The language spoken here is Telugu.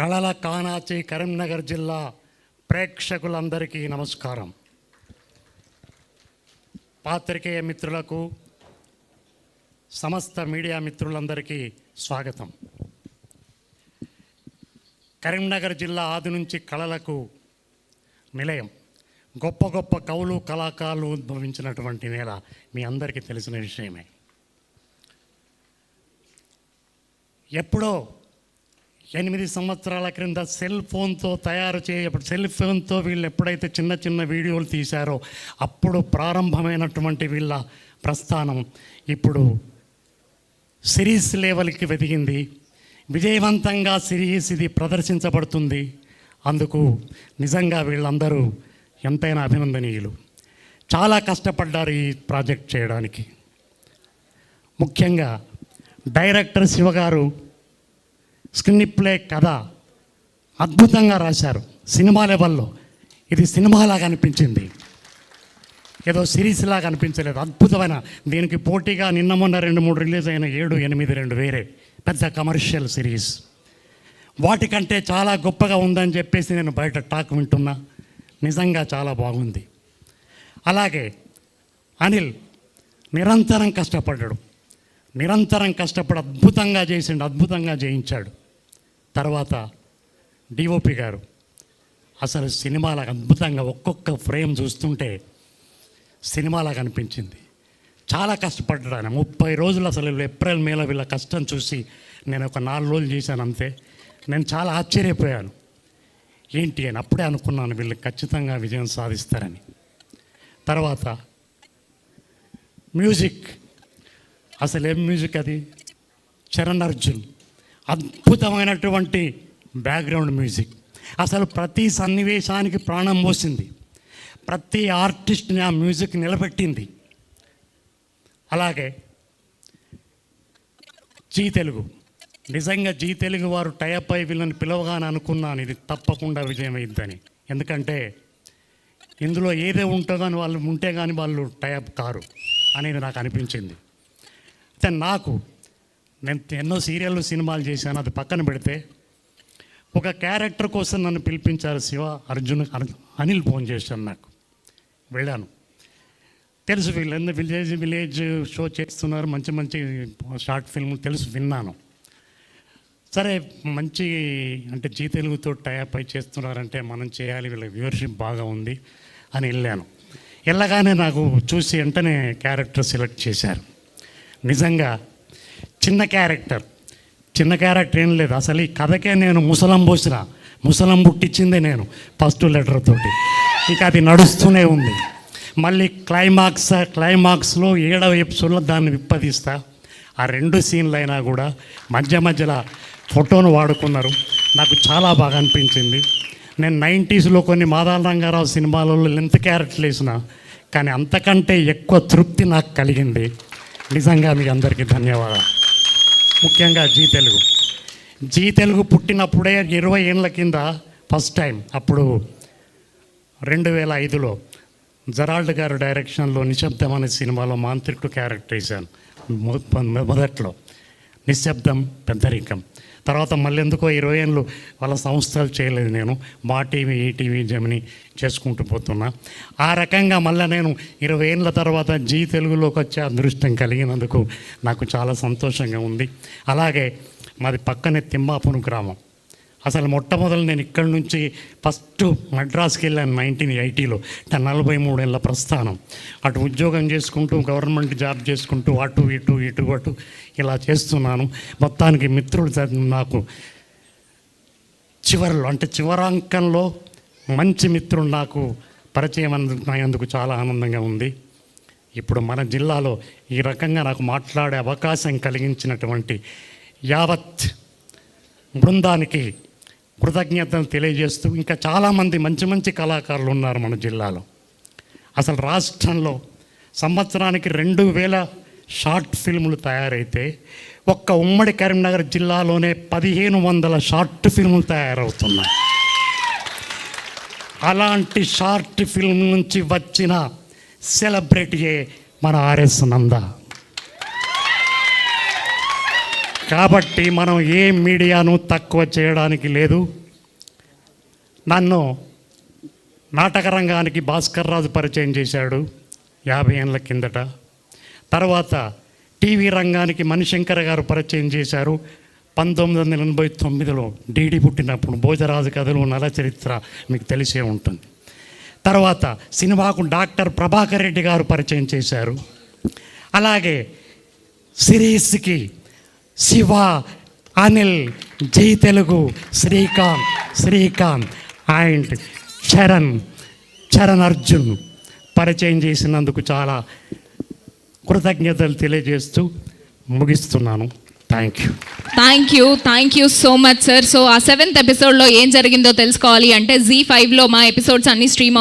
కళల కానాచి కరీంనగర్ జిల్లా ప్రేక్షకులందరికీ నమస్కారం. పాత్రికేయ మిత్రులకు, సమస్త మీడియా మిత్రులందరికీ స్వాగతం. కరీంనగర్ జిల్లా ఆది నుంచి కళలకు నిలయం. గొప్ప గొప్ప కవులు, కళాకారులు ఉద్భవించినటువంటి నేల మీ అందరికీ తెలిసిన విషయమే. ఎప్పుడో 8 సంవత్సరాల క్రింద సెల్ ఫోన్తో సెల్ ఫోన్తో వీళ్ళు ఎప్పుడైతే చిన్న చిన్న వీడియోలు తీశారో అప్పుడు ప్రారంభమైనటువంటి వీళ్ళ ప్రస్థానం ఇప్పుడు సిరీస్ లెవెల్కి వెదిగింది. విజయవంతంగా సిరీస్ ఇది ప్రదర్శించబడుతుంది. అందుకు నిజంగా వీళ్ళందరూ ఎంతైనా అభినందనీయులు. చాలా కష్టపడ్డారు ఈ ప్రాజెక్ట్ చేయడానికి. ముఖ్యంగా డైరెక్టర్ శివగారు స్క్రీన్ ప్లే కథ అద్భుతంగా రాశారు. సినిమా లెవెల్లో ఇది సినిమాలాగా అనిపించింది, ఏదో సిరీస్ లాగా అనిపించలేదు. అద్భుతమైన, దీనికి పోటీగా నిన్న మొన్న 2-3 రిలీజ్ అయిన 7, 8 2 వేరే పెద్ద కమర్షియల్ సిరీస్. వాటికంటే చాలా గొప్పగా ఉందని చెప్పేసి నేను బయట టాక్ వింటున్నా. నిజంగా చాలా బాగుంది. అలాగే అనిల్ నిరంతరం కష్టపడ్డాడు, అద్భుతంగా చేసిండు, అద్భుతంగా చేయించాడు. తర్వాత డిఓపి గారు అసలు సినిమాలాగా అద్భుతంగా ఒక్కొక్క ఫ్రేమ్ చూస్తుంటే సినిమాలాగా అనిపించింది. చాలా కష్టపడ్డాడు ఆయన. 30 రోజులు అసలు ఏప్రిల్ మేలో వీళ్ళ కష్టం చూసి నేను ఒక 4 రోజులు చేశాను అంతే. నేను చాలా ఆశ్చర్యపోయాను. ఏంటి అని అప్పుడే అనుకున్నాను వీళ్ళు ఖచ్చితంగా విజయం సాధిస్తారని. తర్వాత మ్యూజిక్, అసలు ఏం మ్యూజిక్ అది! చరణ్ అర్జున్ అద్భుతమైనటువంటి బ్యాక్గ్రౌండ్ మ్యూజిక్. అసలు ప్రతి సన్నివేశానికి ప్రాణం పోసింది, ప్రతి ఆర్టిస్ట్ని ఆ మ్యూజిక్ నిలబెట్టింది. అలాగే జీ తెలుగు, నిజంగా జీ తెలుగు వారు టైప్ అయి వీళ్ళని పిలవగానే అనుకున్నాను ఇది తప్పకుండా విజయం అయ్యిద్దని. ఎందుకంటే ఇందులో ఏదే ఉంటుందో అని వాళ్ళు ఉంటే కానీ వాళ్ళు టైప్ కారు అనేది నాకు అనిపించింది. అయితే నేను ఎన్నో సీరియళ్ళు, సినిమాలు చేశాను. అది పక్కన పెడితే ఒక క్యారెక్టర్ కోసం నన్ను పిలిపించారు అనిల్ ఫోన్ చేశాను. నాకు వెళ్ళాను. తెలుసు వీళ్ళు విలేజ్ షో చేస్తున్నారు, మంచి మంచి షార్ట్ ఫిల్మ్ తెలుసు, విన్నాను. సరే మంచి అంటే జీ తెలుగుతో టైప్ అయి చేస్తున్నారంటే మనం చేయాలి, వీళ్ళ వ్యూవర్షిప్ బాగా ఉంది అని వెళ్ళాను. వెళ్ళగానే నాకు చూసి వెంటనే క్యారెక్టర్ సెలెక్ట్ చేశారు. నిజంగా చిన్న క్యారెక్టర్ ఏం లేదు. అసలు ఈ కథకే నేను ముసలం పుట్టించిందే నేను ఫస్ట్ లెటర్ తోటి. ఇక అది నడుస్తూనే ఉంది. మళ్ళీ క్లైమాక్స్లో 7వ ఎపిసోడ్లో దాన్ని విప్పదీస్తా. ఆ 2 సీన్లు అయినా కూడా మధ్యలో ఫోటోను వాడుకున్నారు. నాకు చాలా బాగా అనిపించింది. నేను 90స్లో కొన్ని మాదాల రంగారావు సినిమాలలో లెంత్ క్యారెక్టర్లు వేసిన, కానీ అంతకంటే ఎక్కువ తృప్తి నాకు కలిగింది. నిజంగా మీకు అందరికీ ధన్యవాదాలు. ముఖ్యంగా జీ తెలుగు పుట్టినప్పుడే 20 ఏళ్ళ కింద ఫస్ట్ టైం, అప్పుడు 2005లో జరాల్డ్ గారు డైరెక్షన్లో నిశ్శబ్దం అనే సినిమాలో మాంత్రికుడు క్యారెక్టర్ వేశాను. మొదట్లో నిశ్శబ్దం, పెద్దరికం. తర్వాత మళ్ళీ ఎందుకో 20 ఏళ్ళు వాళ్ళ సంస్థలు చేయలేదు. నేను మా టీవీ, ఈటీవీ, జమిని చేసుకుంటూ పోతున్నా. ఆ రకంగా మళ్ళీ నేను 20 ఏళ్ళ తర్వాత జీ తెలుగులోకి వచ్చే అదృష్టం కలిగినందుకు నాకు చాలా సంతోషంగా ఉంది. అలాగే మాది పక్కనే తిమ్మాపురం గ్రామం. అసలు మొట్టమొదలు నేను ఇక్కడి నుంచి ఫస్ట్ మద్రాసుకి వెళ్ళాను 1980లో. 43 ఏళ్ళ ప్రస్థానం. అటు ఉద్యోగం చేసుకుంటూ, గవర్నమెంట్ జాబ్ చేసుకుంటూ, అటు ఇటు ఇలా చేస్తున్నాను. మొత్తానికి మిత్రులు నాకు చివరాంకంలో మంచి మిత్రులు నాకు పరిచయం అందుకు చాలా ఆనందంగా ఉంది. ఇప్పుడు మన జిల్లాలో ఈ రకంగా నాకు మాట్లాడే అవకాశం కలిగించినటువంటి యావత్ బృందానికి కృతజ్ఞతలు తెలియజేస్తూ, ఇంకా చాలామంది మంచి మంచి కళాకారులు ఉన్నారు మన జిల్లాలో. అసలు రాష్ట్రంలో సంవత్సరానికి 2000 షార్ట్ ఫిల్ములు తయారైతే ఒక్క ఉమ్మడి కరీంనగర్ జిల్లాలోనే 1500 షార్ట్ ఫిల్ములు తయారవుతున్నాయి. అలాంటి షార్ట్ ఫిల్మ్ నుంచి వచ్చిన సెలబ్రిటీయే మన ఆర్ఎస్ నంద. కాబట్టి మనం ఏ మీడియాను తక్కువ చేయడానికి లేదు. నన్ను నాటక రంగానికి భాస్కర్ రాజు పరిచయం చేశాడు 50 ఏళ్ళ కిందట. తర్వాత టీవీ రంగానికి మణిశంకర్ గారు పరిచయం చేశారు 1989లో డీడీ పుట్టినప్పుడు. భోజరాజు కథలు, నల చరిత్ర మీకు తెలిసే ఉంటుంది. తర్వాత సినిమాకు డాక్టర్ ప్రభాకర్ రెడ్డి గారు పరిచయం చేశారు. అలాగే సిరీస్కి శివ, అనిల్, జై తెలుగు, శ్రీకాంత్ అండ్ చరణ్ అర్జున్ పరిచయం చేసినందుకు చాలా కృతజ్ఞతలు తెలియజేస్తూ ముగిస్తున్నాను. Thank you so much sir. So ఆ 7th ఎపిసోడ్లో ఏం జరిగిందో తెలుసుకోవాలి అంటే Z5లో మా ఎపిసోడ్స్ అన్ని స్ట్రీమ్